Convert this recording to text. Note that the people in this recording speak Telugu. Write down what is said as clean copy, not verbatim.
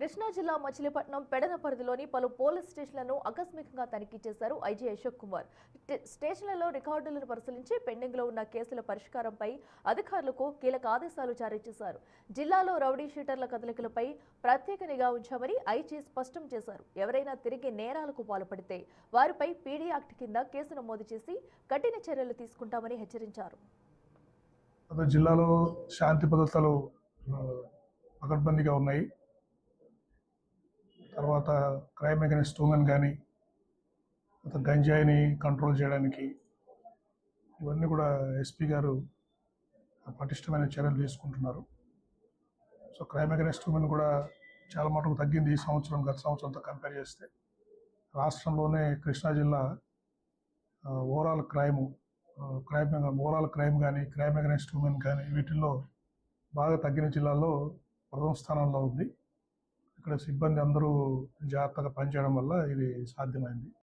కృష్ణా జిల్లా మచిలీపట్నం పెడన పరిధిలోని పలు పోలీస్ స్టేషన్లను ఆకస్మికంగా తనిఖీ చేశారు ఐజీ అశోక్ కుమార్. స్టేషన్లలో రికార్డులను పరిశీలించి పెండింగ్ లో ఉన్న కేసుల పరిష్కారంపై అధికారులకు కీలక ఆదేశాలు జారీ చేశారు. జిల్లాలో రౌడీ షీటర్ల కదలికలపై ప్రత్యేక నిఘా ఉంచామని ఐజీ స్పష్టం చేశారు. ఎవరైనా తిరిగి నేరాలకు పాల్పడితే వారిపై పీడీ యాక్ట్ కింద కేసు నమోదు చేసి కఠిన చర్యలు తీసుకుంటామని హెచ్చరించారు. జిల్లాలో శాంతి భద్రతలు పకడ్బందీగా ఉన్నాయి. తర్వాత క్రైమ్ అగైనెస్ట్ ఉమెన్ కానీ గంజాయిని కంట్రోల్ చేయడానికి ఇవన్నీ కూడా ఎస్పీ గారు పటిష్టమైన చర్యలు తీసుకుంటున్నారు. సో క్రైమ్ అగైనెస్ట్ ఉమెన్ కూడా చాలా మటుకు తగ్గింది ఈ సంవత్సరం గత సంవత్సరంతో కంపేర్ చేస్తే. రాష్ట్రంలోనే కృష్ణా జిల్లా ఓవరాల్ క్రైమ్ కానీ క్రైమ్ అగైనెస్ట్ ఉమెన్ కానీ వీటిల్లో బాగా తగ్గిన జిల్లాల్లో ప్రథమ స్థానంలో ఉంది. ఇక్కడ సిబ్బంది అందరూ జాగ్రత్తగా పనిచేయడం వల్ల ఇది సాధ్యమైంది.